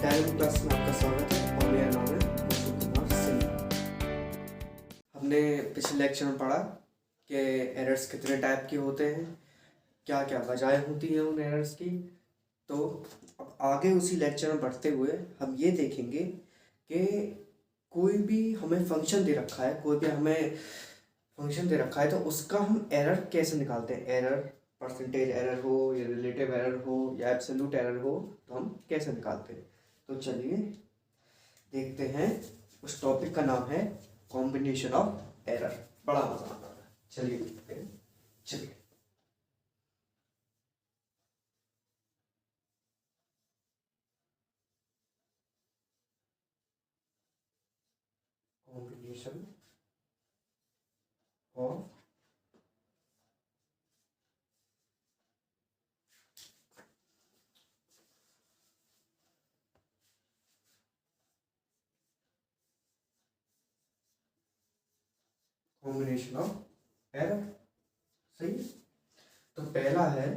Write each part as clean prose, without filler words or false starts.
11वीं क्लास में आपका स्वागत है और मेरा नाम है भूषण कुमार सिंह। हमने पिछले लेक्चर में पढ़ा कि एरर्स कितने टाइप के होते हैं, क्या क्या वजहें होती हैं उन एरर्स की। तो अब आगे उसी लेक्चर में बढ़ते हुए हम ये देखेंगे कि कोई भी हमें फंक्शन दे रखा है, तो उसका हम एरर कैसे निकालते हैं। एरर परसेंटेज एरर हो या रिलेटिव एरर हो या एब्सोल्यूट एरर हो, तो हम कैसे निकालते हैं। तो चलिए देखते हैं। उस टॉपिक का नाम है कॉम्बिनेशन ऑफ एरर। बड़ा मजा आता है, चलिए देखते हैं। चलिए combination of combination of error. सही। तो पहला है,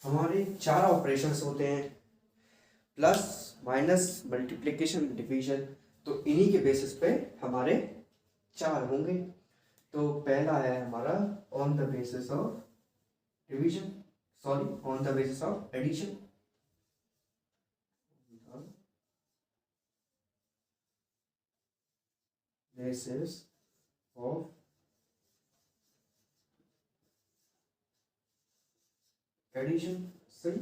हमारे चार ऑपरेशंस होते हैं, प्लस माइनस मल्टीप्लिकेशन डिवीजन। तो इन्हीं के बेसिस पे हमारे चार होंगे। तो पहला है हमारा on the basis of division, sorry on the basis of addition. Basis of addition. सही,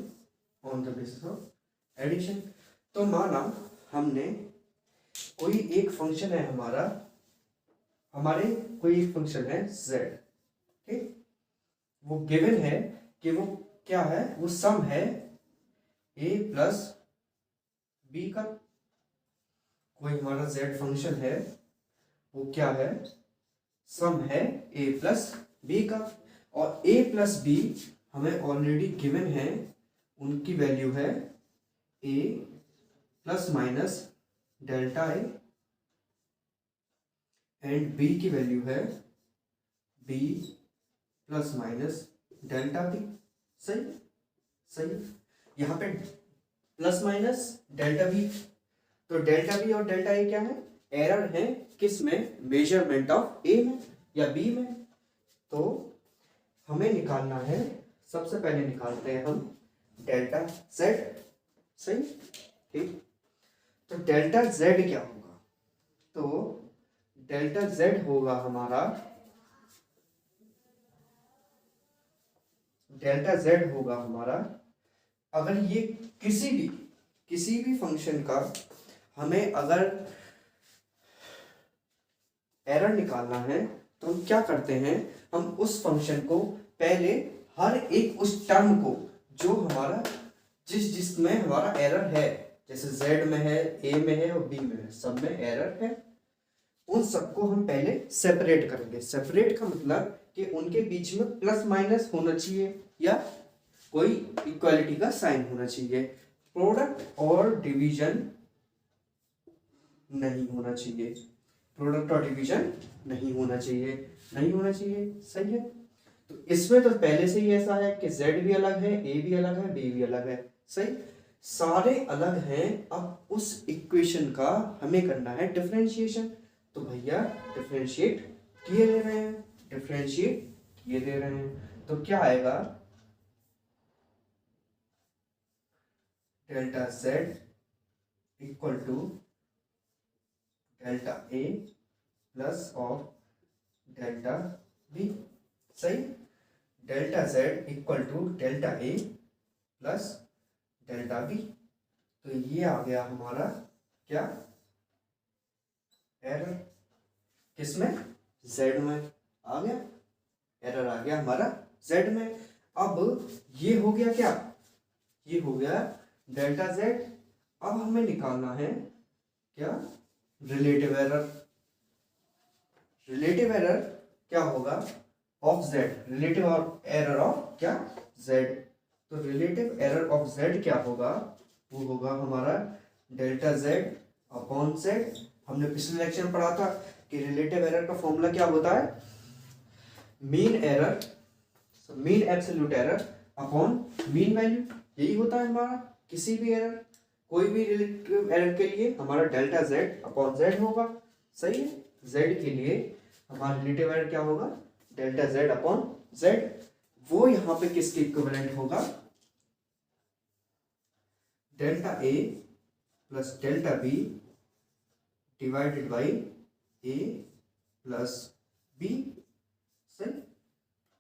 on the basis of addition. तो माना हमने कोई एक फंक्शन है हमारे कोई एक फंक्शन है z, ठीक। वो गिवन है कि वो क्या है, वो सम है a प्लस बी का। कोई हमारा z फंक्शन है, वो क्या है, सम है a प्लस बी का। और a प्लस बी हमें ऑलरेडी गिवन है, उनकी वैल्यू है a plus minus delta A and b की वैल्यू है b plus minus delta B. सही सही। यहाँ पे प्लस माइनस डेल्टा बी, तो डेल्टा बी और डेल्टा ए क्या है, एरर है किस में, मेजरमेंट ऑफ ए में या बी में। तो हमें निकालना है, सबसे पहले निकालते हैं हम डेल्टा जेड। सही, ठीक। तो डेल्टा जेड क्या होगा, तो डेल्टा जेड होगा हमारा, अगर ये किसी भी फंक्शन का हमें अगर एरर निकालना है, तो हम क्या करते हैं, हम उस फंक्शन को पहले हर एक उस टर्म को जो हमारा जिसमें हमारा एरर है, जैसे z में है, a में है और b में है, सब में एरर है, उन सबको हम पहले सेपरेट करेंगे। सेपरेट का मतलब कि उनके बीच में प्लस माइनस होना चाहिए या कोई इक्वालिटी का साइन होना चाहिए। प्रोडक्ट और डिवीजन नहीं होना चाहिए, नहीं होना चाहिए। सही है। तो इसमें तो पहले से ही ऐसा है कि z भी अलग है, a भी अलग है, b भी अलग है। सही, सारे अलग हैं। अब उस इक्वेशन का हमें करना है डिफरेंशिएशन। तो भैया डिफरेंशिएट किए दे रहे हैं, तो क्या आएगा, delta z equal to delta a plus of delta b। सही, delta z equal to delta a plus delta b। तो ये आ गया हमारा क्या, एरर किसमें, z में आ गया, एरर आ गया हमारा z में। अब ये हो गया क्या, ये हो गया डेल्टा z। अब हमें निकालना है क्या, रिलेटिव एरर क्या होगा, of z, relative error of क्या, z। तो रिलेटिव एरर ऑफ z क्या होगा, वो होगा हमारा डेल्टा z अपॉन z। हमने पिछले लेक्चर में पढ़ा था कि रिलेटिव एरर का फॉर्मूला क्या होता है, mean absolute error upon mean value. यही होता है हमारा किसी भी एरर कोई भी रिलेटिव एरर के लिए हमारा डेल्टा जेड अपॉन जेड होगा, सही है। जेड के लिए हमारा रिलेटिव एरर क्या होगा, डेल्टा जेड अपॉन जेड। वो यहाँ पे किसके इक्विवेलेंट होगा, delta A plus delta B divided by A plus B, सही,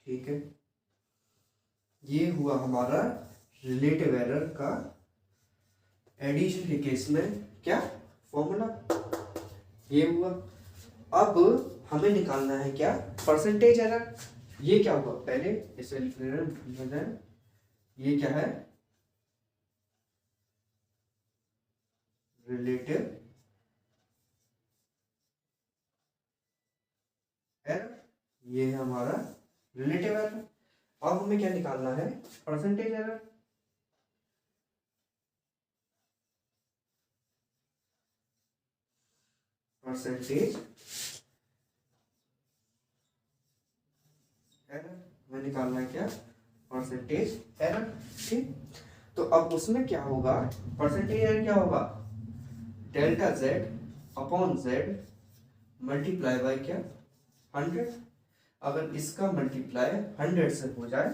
ठीक है। ये हुआ हमारा रिलेटिव एरर का एडिशन के केस में क्या फॉर्मूला, ये हुआ। अब हमें निकालना है क्या, परसेंटेज एरर। ये क्या हुआ, पहले इसे लिख लेना, ये क्या है, रिलेटिव एरर, ये है हमारा रिलेटिव एरर। अब हमें क्या निकालना है, परसेंटेज एरर। परसेंटेज एरर में निकालना है क्या, परसेंटेज एरर, ठीक। तो अब उसमें क्या होगा, परसेंटेज एरर क्या होगा, delta Z upon z multiply bye क्या, 100। अगर इसका मल्टीप्लाई 100 से हो जाए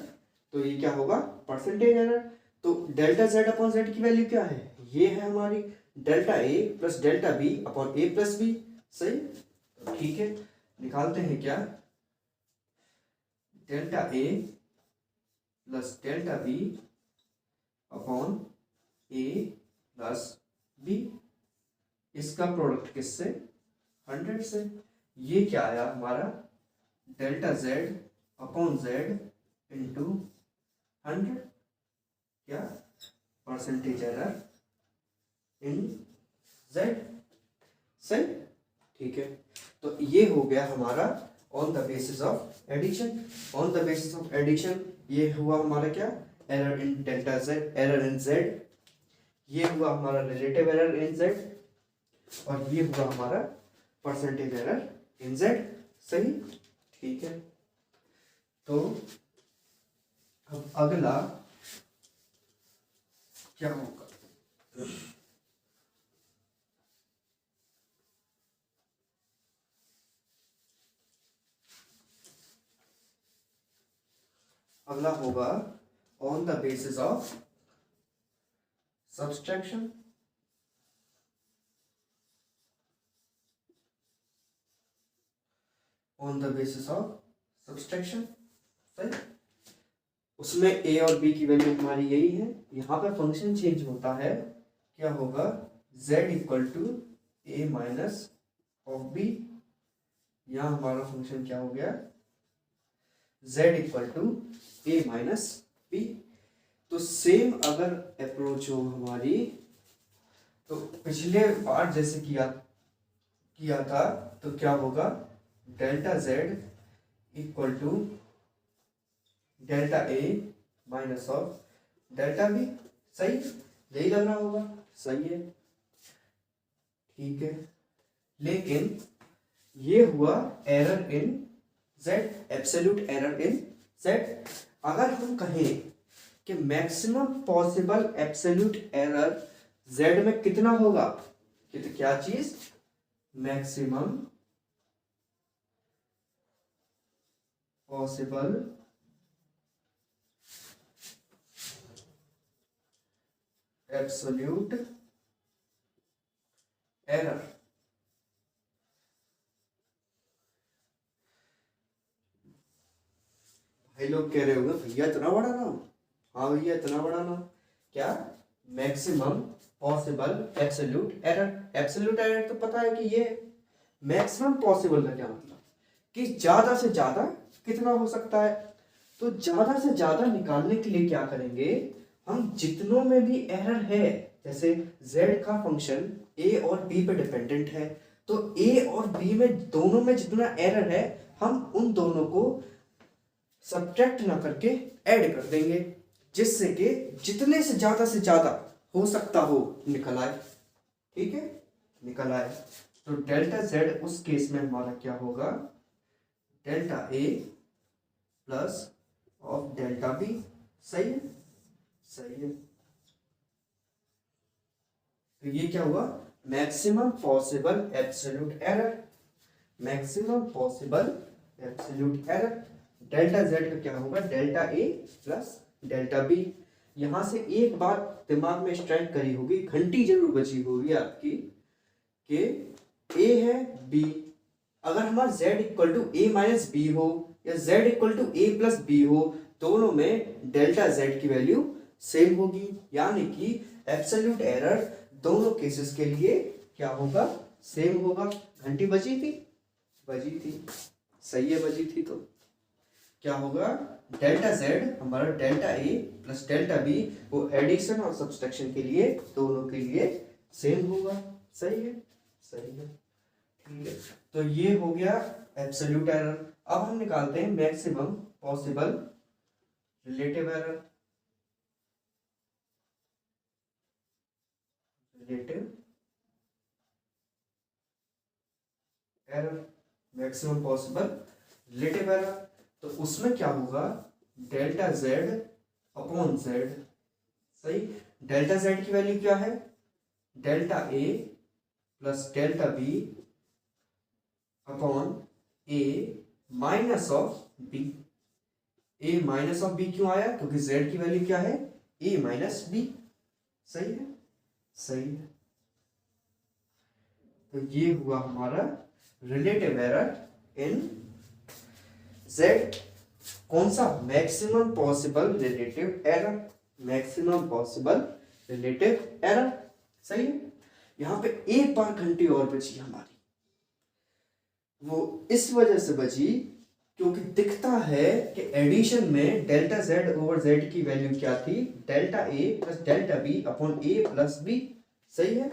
तो ये क्या होगा, परसेंटेज एरर। तो डेल्टा जेड अपॉन जेड की वैल्यू क्या है, ये है हमारी delta A plus delta B upon a plus B, सही, ठीक है। निकालते हैं क्या, delta A plus delta B upon a plus B, इसका प्रोडक्ट किससे, 100 से। ये क्या आया हमारा, delta Z upon z into 100, क्या, परसेंटेज एरर इन जेड, सही, ठीक है। तो ये हो गया हमारा on the basis of addition. On the basis of addition ये हुआ हमारा क्या, error in delta Z, error in Z, ये हुआ हमारा रिलेटिव एरर इन जेड, और ये हुआ हमारा परसेंटेज एरर इन जेड, सही, ठीक है। तो अब अगला क्या होगा, अगला होगा on the basis of subtraction. On the basis of subtraction, सही। उसमें ए और बी की वैल्यू हमारी यही है, यहाँ पे फंक्शन चेंज होता है, क्या होगा, z equal to A minus of B. यहाँ हमारा फंक्शन क्या हो गया, z equal to A minus B. तो सेम अगर अप्रोच हो हमारी, तो पिछले बार जैसे किया था, तो क्या होगा, delta z equal to delta A minus of delta B, सही, यही लग रहा होगा, सही है, ठीक है। लेकिन ये हुआ error in Z, absolute error in Z. अगर हम कहें कि maximum possible absolute error Z में कितना होगा, कि तो क्या चीज, मैक्सिमम पॉसिबल एब्सोल्यूट एरर, भाई लोग कह रहे होंगे भैया इतना बड़ा नाम, हाँ भैया इतना बड़ा नाम, क्या, maximum possible absolute error. Absolute error तो पता है कि ये, मैक्सिमम पॉसिबल का क्या मतलब, कि ज्यादा से ज्यादा कितना हो सकता है। तो ज्यादा से ज्यादा निकालने के लिए क्या करेंगे, हम जितनों में भी एरर है, जैसे z का फंक्शन a और b पे डिपेंडेंट है, तो a और b में दोनों में जितना एरर है, हम उन दोनों को सब्ट्रैक्ट ना करके ऐड कर देंगे, जिससे कि जितने से ज्यादा हो सकता हो निकल आए, ठीक है, निकल आए। तो डेल्टा z उस केस में हमारा क्या होगा, delta a plus of delta b, सही है, सही है। तो ये क्या हुआ, maximum possible absolute error, maximum possible absolute error. Delta Z का क्या होगा, डेल्टा ए प्लस डेल्टा बी। यहां से एक बात दिमाग में स्ट्राइक करी होगी, घंटी जरूर बची होगी आपकी, कि ए है बी, अगर हमारा z equal to A minus B हो या z equal to A plus B हो, दोनों में डेल्टा z की वैल्यू सेम होगी, यानी कि एब्सोल्यूट एरर दोनों केसेस के लिए क्या होगा, सेम होगा। घंटी बजी थी, बजी थी, सही है, बजी थी। तो क्या होगा, डेल्टा z हमारा delta A plus delta B वो एडिशन और सब्सट्रैक्शन के लिए दोनों के लिए सेम होगा। सही है, सही है, ठीक है। तो ये हो गया एब्सोल्यूट एरर। अब हम निकालते हैं maximum possible relative error, relative error, maximum possible relative error. तो उसमें क्या होगा, डेल्टा जेड अपॉन जेड। सही, डेल्टा जेड की वैल्यू क्या है, delta A plus delta B upon A minus of B. A minus of B क्यों आया, क्योंकि जेड की वैल्यू क्या है, ए माइनस बी। सही है, सही है। तो ये हुआ हमारा रिलेटिव एरर इन जेड। कौन सा, maximum possible relative error, maximum possible relative error. सही है। यहां पे एक बार घंटी और बची हमारी, वो इस वजह से बची क्योंकि दिखता है कि एडिशन में डेल्टा जेड ओवर जेड की वैल्यू क्या थी, delta A plus delta B upon a plus B. सही है,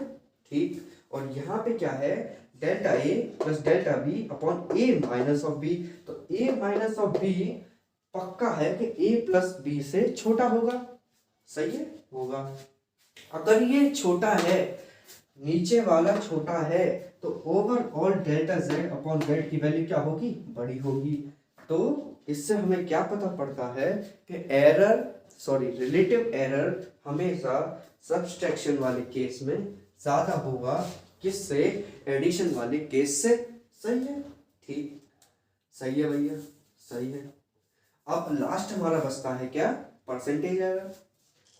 ठीक। और यहाँ पे क्या है, delta A plus delta B upon A minus of b. तो ए माइनस ऑफ बी पक्का है कि ए प्लस बी से छोटा होगा। सही है, होगा। अगर ये छोटा है, नीचे वाला छोटा है, तो overall delta Z upon Z की वैल्यू क्या होगी, बड़ी होगी। तो इससे हमें क्या पता पड़ता है कि एरर, सॉरी रिलेटिव एरर हमेशा सब्सट्रैक्शन वाले केस में ज्यादा होगा किससे, एडिशन वाले केस से। सही है, ठीक, सही है भैया, सही है। अब लास्ट हमारा बचता है क्या, परसेंटेज एरर।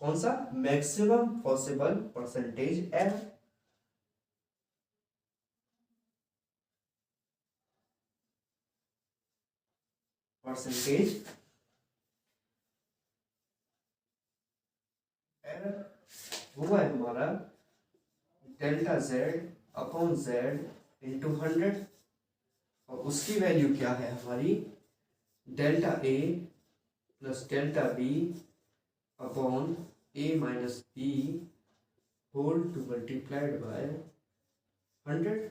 कौन सा, maximum possible percentage error. Percentage error वो है हमारा delta Z upon z into 100, और उसकी वैल्यू क्या है हमारी, delta A plus delta B upon A minus b whole to multiplied by 100।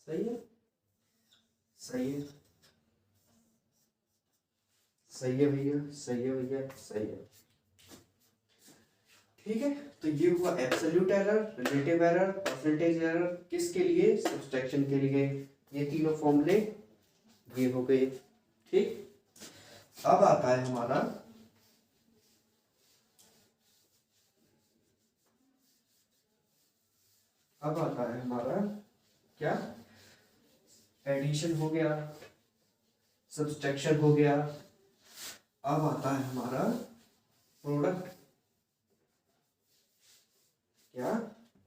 सही है, सही है, सही है भैया, सही है भैया, सही है, ठीक है। तो ये हुआ absolute error, relative error, percentage error, किसके लिए, सब्सट्रैक्शन के लिए। ये तीनों फॉर्मूले ये हो गए, ठीक। अब आता है हमारा क्या, एडिशन हो गया, सब्सट्रैक्शन हो गया। अब आता है हमारा प्रोडक्ट, क्या,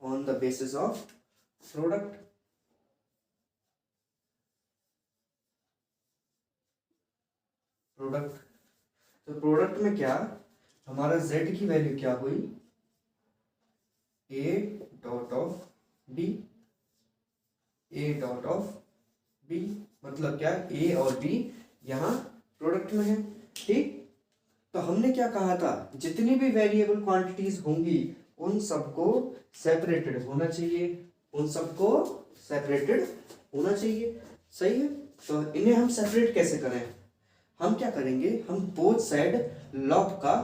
on the basis of product. Product, तो प्रोडक्ट में क्या, हमारा z की वैल्यू क्या हुई, a dot of b, a dot of b, मतलब क्या, a और b यहाँ प्रोडक्ट में है, ठीक। तो हमने क्या कहा था, जितनी भी वेरिएबल क्वांटिटीज होंगी उन सबको सेपरेटेड होना चाहिए, उन सबको सेपरेटेड होना चाहिए। सही है। तो इन्हें हम सेपरेट कैसे करें, हम क्या करेंगे, हम बोथ साइड लॉग का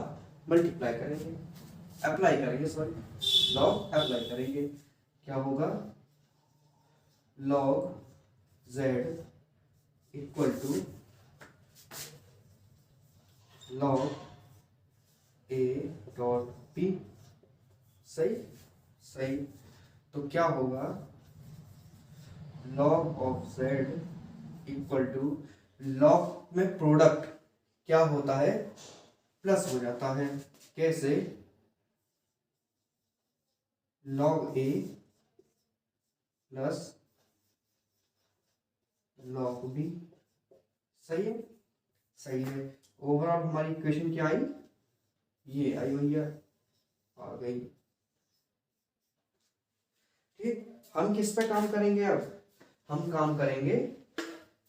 मल्टीप्लाई करेंगे, अप्लाई करेंगे, सॉरी, लॉग अप्लाई करेंगे। क्या होगा, log z equal to log a dot b। सही, सही। तो क्या होगा, log of z equal to, log में प्रोडक्ट क्या होता है, प्लस हो जाता है। कैसे, log a plus log b। सही है, सही है। ओवरऑल हमारी इक्वेशन क्या आई, ये आई भैया, आ गई। ठीक, हम किस पे काम करेंगे अब, हम काम करेंगे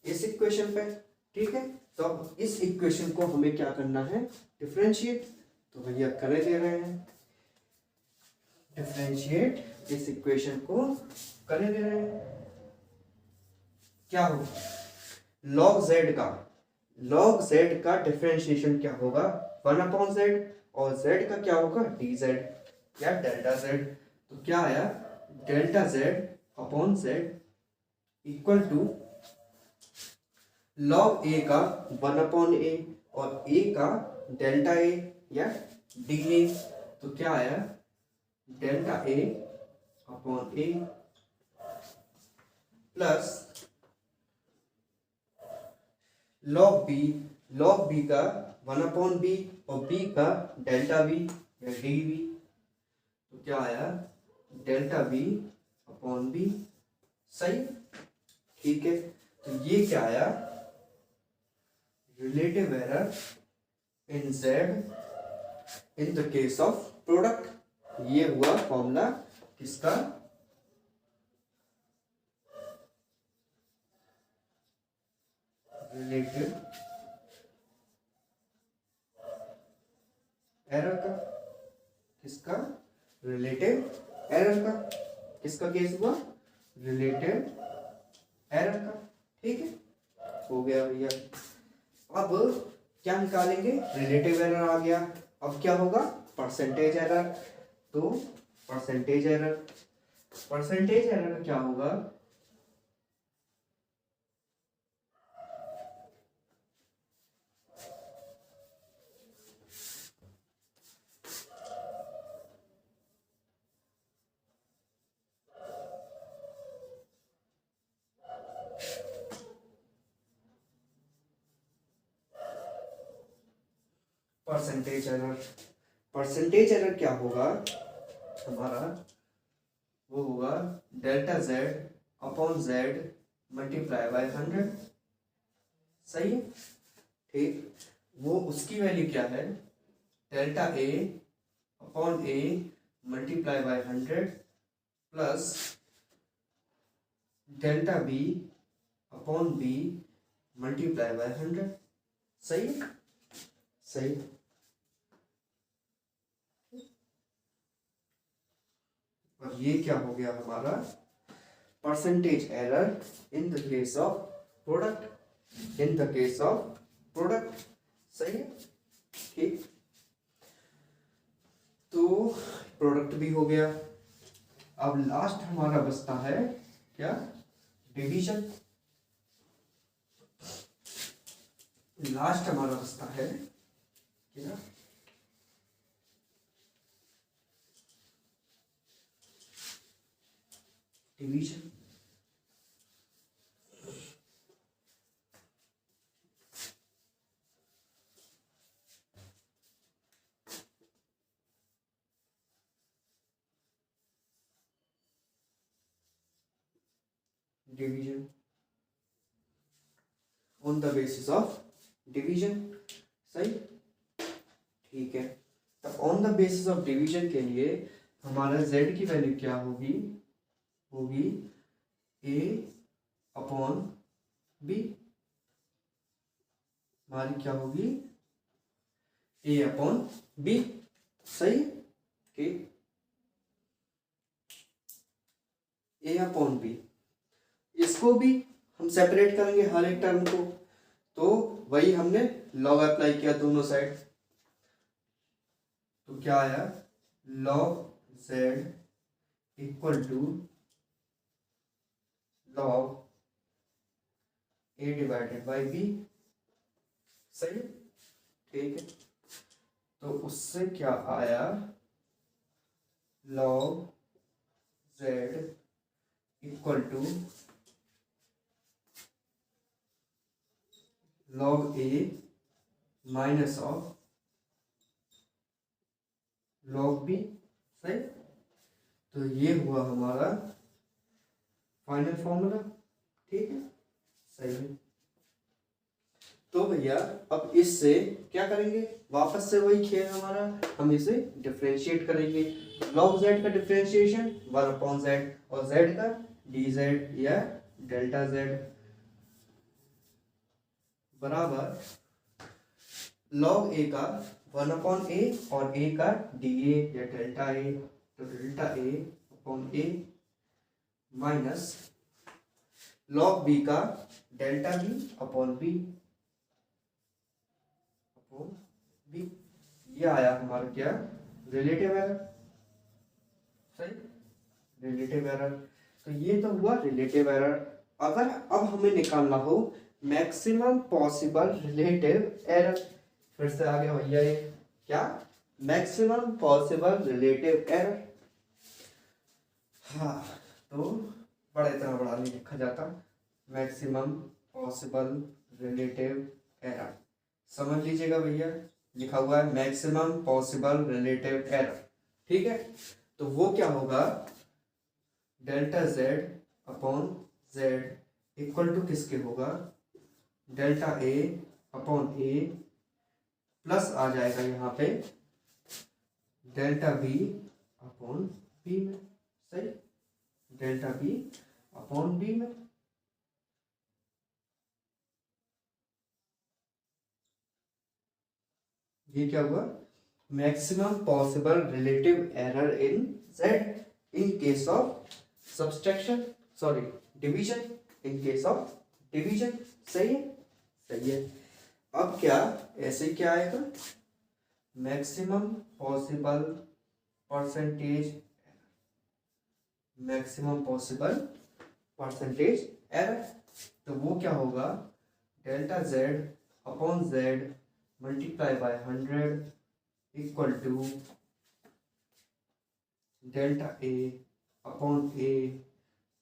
इस इक्वेशन पे। ठीक है, तो अब इस इक्वेशन को हमें क्या करना है, डिफरेंशिएट। तो भैया करे दे रहे हैं, डिफरेंशिएट इस इक्वेशन को करे दे रहे हैं। क्या होगा, log z का डिफरेंशिएशन क्या होगा, 1/z, और z का क्या होगा, dz या डेल्टा z। तो क्या आया, delta z upon z equal to log a का 1/a और a का डेल्टा a या dA। तो क्या आया, delta a upon a plus log b का 1/b और b का डेल्टा b या db। तो क्या आया, डेल्टा b अपॉन b। सही, ठीक है। तो ये क्या आया, relative error in z in the case of product. ये हुआ फॉर्मूला किसका, रिलेटिव एरर का। किसका, रिलेटिव एरर का। किसका केस हुआ, रिलेटिव एरर का। ठीक है, हो गया भैया। अब क्या निकालेंगे, रिलेटिव एरर आ गया। अब क्या होगा, परसेंटेज एरर। तो परसेंटेज एरर क्या होगा, परसेंटेज एरर क्या होगा हमारा, वो होगा delta z upon z multiply by 100। सही है, ठीक। वो उसकी वैल्यू क्या है, delta a upon a multiply by 100 plus delta b upon b multiply by 100। सही है, सही। और ये क्या हो गया हमारा, percentage error in the case of product, in the case of product. सही है, ठीक। तो प्रोडक्ट भी हो गया। अब लास्ट हमारा बचता है क्या, डिवीजन। लास्ट हमारा बचता है क्या, division. Division on the basis of division. सही, ठीक है। तो on the basis of division के लिए हमारा z की वैल्यू क्या होगी, होगी a अपॉन b। हमारी क्या होगी, a अपॉन b। सही, ठीक, a अपॉन b। इसको भी हम सेपरेट करेंगे हर एक टर्म को। तो वही हमने लॉग अप्लाई किया दोनों साइड। तो क्या आया, log z equal to log a divided by b। सही, ठीक है। तो उससे क्या आया, log z equal to log a minus of log b। सही। तो ये हुआ हमारा फाइनल फॉर्मूला। ठीक है, सही है। तो भैया अब इससे क्या करेंगे, वापस से वही खेल हमारा, हम इसे डिफरेंशिएट करेंगे। log z का डिफरेंशिएशन 1/z और z का dz या डेल्टा z बराबर log a का 1/a और a का dA या डेल्टा a, तो delta a/a minus log b का डेल्टा b/b b। ये आया हमारा क्या, रिलेटिव एरर। सही, रिलेटिव एरर। तो ये तो हुआ रिलेटिव एरर। अगर अब हमें निकालना हो मैक्सिमम पॉसिबल रिलेटिव एरर, फिर से आ गया भैया ये क्या, मैक्सिमम पॉसिबल रिलेटिव एरर। हाँ, तो बड़ा इतना बड़ा नहीं लिखा जाता, मैक्सिमम पॉसिबल रिलेटिव एरर समझ लीजिएगा भैया, लिखा हुआ है मैक्सिमम पॉसिबल रिलेटिव एरर। ठीक है, तो वो क्या होगा, delta Z upon z equal to किसके होगा, delta a upon a plus आ जाएगा यहाँ पे डेल्टा बी अपॉन बी में। सही, डेल्टा बी अपॉन बी में। ये क्या हुआ, maximum possible relative error in z in case of subtraction, sorry division, in case of division. सही है, सही है। अब क्या, ऐसे क्या आएगा, maximum possible percentage, maximum possible percentage error. तो वो क्या होगा, delta Z upon z multiply by 100 equal to delta a upon a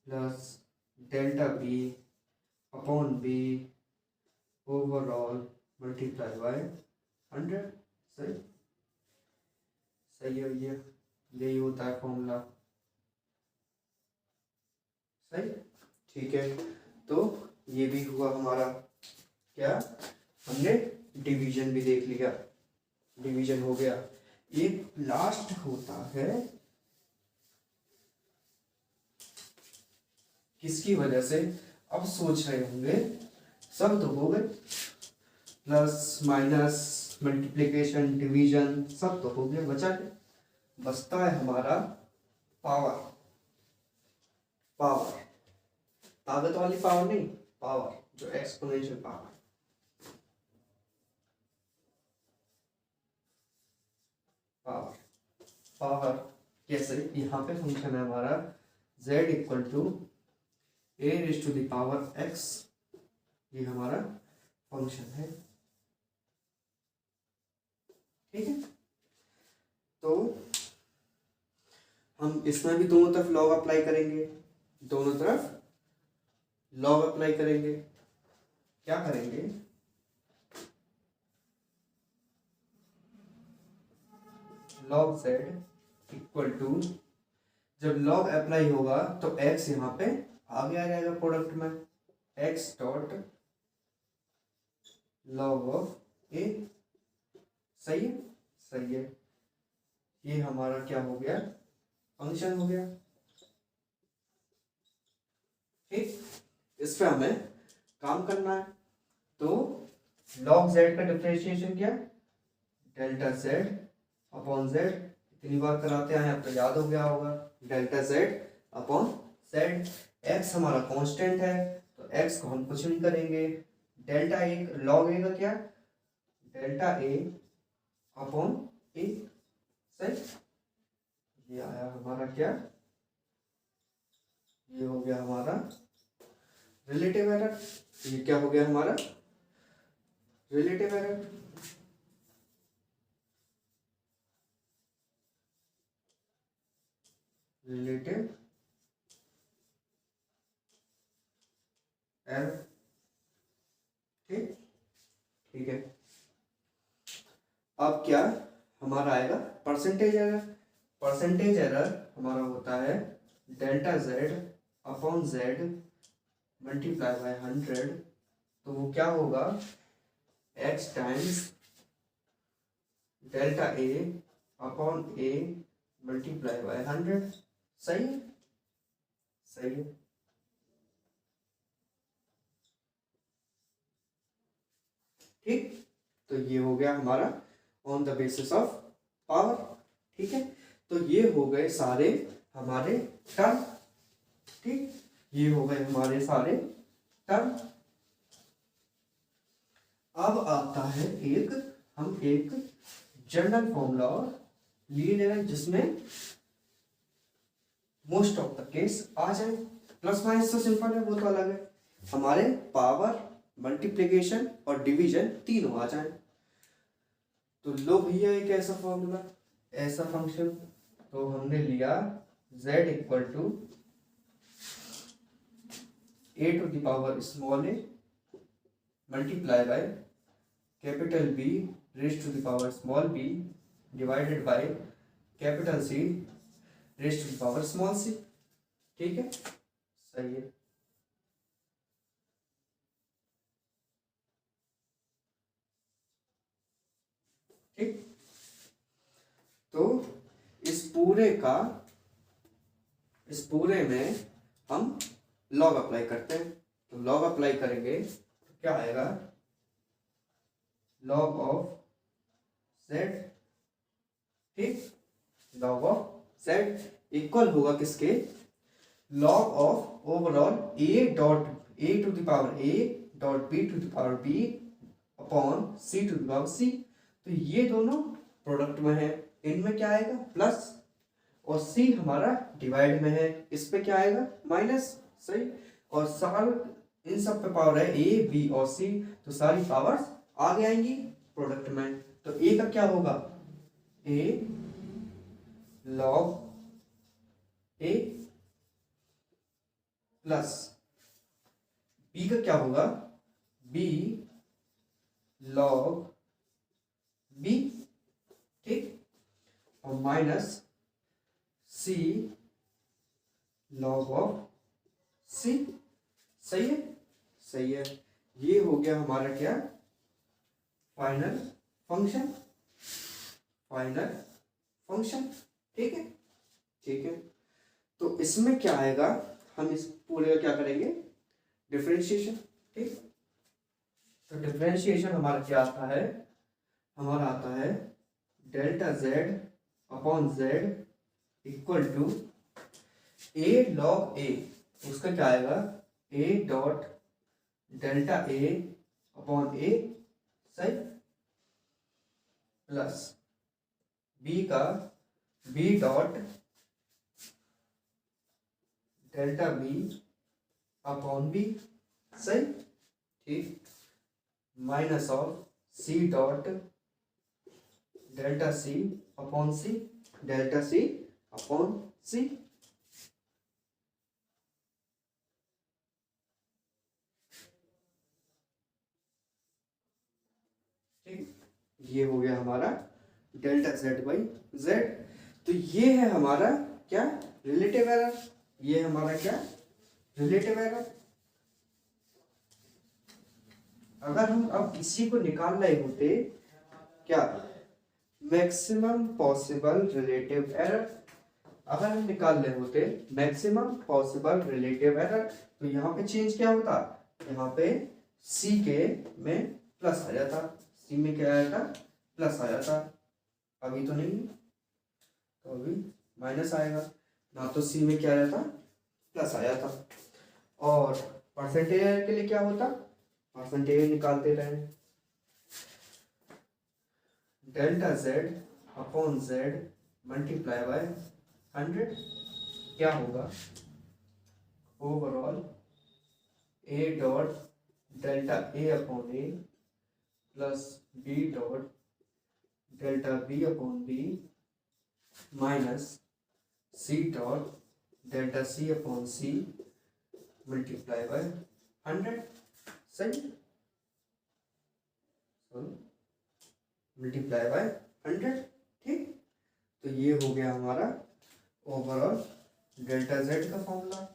plus delta B upon b overall multiply by 100। सही, सही है भैया, यही होता है फॉर्मूला। सही, ठीक है। तो ये भी हुआ हमारा क्या, हमने डिवीजन भी देख लिया, डिवीजन हो गया। एक लास्ट होता है किसकी वजह से, अब सोच रहे होंगे सब तो हो गए, प्लस माइनस मल्टीप्लिकेशन डिवीजन सब तो हो गया, बचा क्या, बचता है हमारा पावर। पावर, ताकत वाली पावर नहीं, पावर जो एक्सपोनेंशियल पावर। पावर, पावर कैसे, यहाँ पे फंक्शन है हमारा z equal to a raise to the power x, ये हमारा फंक्शन है। ठीक है, तो हम इसमें भी दोनों तरफ लॉग अप्लाई करेंगे, दोनों तरफ लॉग अप्लाई करेंगे। क्या करेंगे, लॉग z इक्वल टू, जब लॉग अप्लाई होगा तो x यहाँ पे आगे आ जाएगा प्रोडक्ट में, x डॉट लॉग ऑफ ए। सही है, सही है। ये हमारा क्या हो गया, फंक्शन हो गया। ठीक, इस पे हमें काम करना है। तो log z का डिफरेंशिएशन क्या, डेल्टा z अपॉन z, इतनी बार कराते आए, अब तो याद हो गया होगा, delta z upon z। x हमारा कांस्टेंट है तो x को हम कुछ नहीं करेंगे, डेल्टा ए लॉग ए का क्या, डेल्टा ए अपॉन ए। सही, ये आया हमारा क्या, ये हो गया हमारा रिलेटिव एरर। ये क्या हो गया हमारा, रिलेटिव एरर। Relative error. ठीक, ठीक है। अब क्या हमारा आएगा परसेंटेज एरर। परसेंटेज एरर हमारा होता है delta Z upon z multiply by 100। तो वो क्या होगा x times delta a upon A multiply by 100। सही है, सही है। ठीक, तो ये हो गया हमारा on the basis of power. ठीक है, तो ये हो गए सारे हमारे टर्म। ठीक, ये हो गए हमारे सारे टर्म। अब आता है हम एक जनरल फॉर्मूला लिए ले रहे हैं जिसमें मोस्ट ऑफ द केस आ जाए। प्लस माइनस तो सिंपल है, वो तो अलग है। हमारे पावर, मल्टीप्लिकेशन और डिवीजन तीनों आ जाए। तो लो भैया एक ऐसा फॉर्मूला, ऐसा फंक्शन। तो हमने लिया z equal to a to the power small a multiply by capital B raise to the power small b divided by capital C raise to the power small c। ठीक है, सही है। ठीक, तो इस पूरे में हम लॉग अप्लाई करते हैं। तो लॉग अप्लाई करेंगे तो क्या आएगा लॉग ऑफ z। ठीक, लॉग ऑफ z इक्वल होगा किसके log of overall a to the power a dot b to the power b upon c to the power c। तो ये दोनों प्रोडक्ट में है, इनमें क्या आएगा प्लस और c हमारा डिवाइड में है, इस पे क्या आएगा माइनस। सही, और सारे इन सब पे पावर है a b और c, तो सारी पावर्स आगे आएंगी प्रोडक्ट में। तो a का क्या होगा a log a plus b का क्या होगा b log b। ठीक, और minus c log of c। सही है, सही है। ये हो गया हमारा क्या फाइनल फंक्शन, फाइनल फंक्शन। ठीक है, ठीक है। तो इसमें क्या आएगा, हम इस पूरे का क्या करेंगे डिफरेंशिएशन। ठीक, तो डिफरेंशिएशन हमारा क्या आता है, हमारा आता है delta Z upon z equal to a log a। उसका क्या आएगा a dot delta a upon a। सही, प्लस b का b dot delta b upon b। सही, ठीक, minus of c dot delta c upon c, delta c upon c। ठीक, ये हो गया हमारा डेल्टा जेड बाई जेड। तो ये है हमारा क्या रिलेटिव एरर, ये हमारा क्या रिलेटिव एरर। अगर हम अब इसी को निकाल रहे होते क्या मैक्सिमम पॉसिबल रिलेटिव एरर, अगर हम निकाल रहे होते मैक्सिमम पॉसिबल रिलेटिव एरर, तो यहाँ पे चेंज क्या होता, यहाँ पे सी के में प्लस आ जाता, सी में क्या आया था प्लस आया था। अभी तो नहीं, तो अभी माइनस आएगा ना, तो सी में क्या आया था प्लस आया था। और परसेंटेज के लिए क्या होता, परसेंटेज निकालते रहे delta Z upon z multiply by 100। क्या होगा overall a dot delta a upon a plus b dot delta b upon b minus c dot delta c upon c multiply by 100 सही, multiply by 100, ठीक। तो ये हो गया हमारा overall delta Z का फॉर्मूला।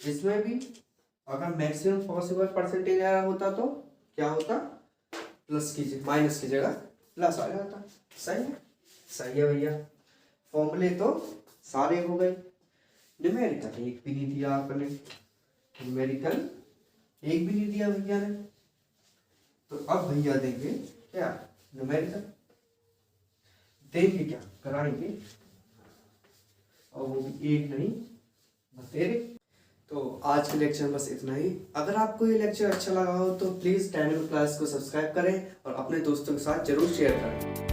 इसमें भी अगर मैक्सिमम पॉसिबल परसेंटेज आया होता तो क्या होता, प्लस की माइनस की जगह प्लस आ जाता। सही है, सही है भैया। फॉर्मूले तो सारे हो गए, न्यूमेरिकल एक भी नहीं दिया आपने, न्यूमेरिकल एक भी नहीं दिया भैया ने। तो अब भैया देंगे क्या, न्यूमेरिकल देंगे, क्या कराएंगे, और वो भी एक नहीं बतेरे। तो आज के लेक्चर में बस इतना ही। अगर आपको ये लेक्चर अच्छा लगा हो तो प्लीज़ डायनेमिक क्लास को सब्सक्राइब करें और अपने दोस्तों के साथ जरूर शेयर करें।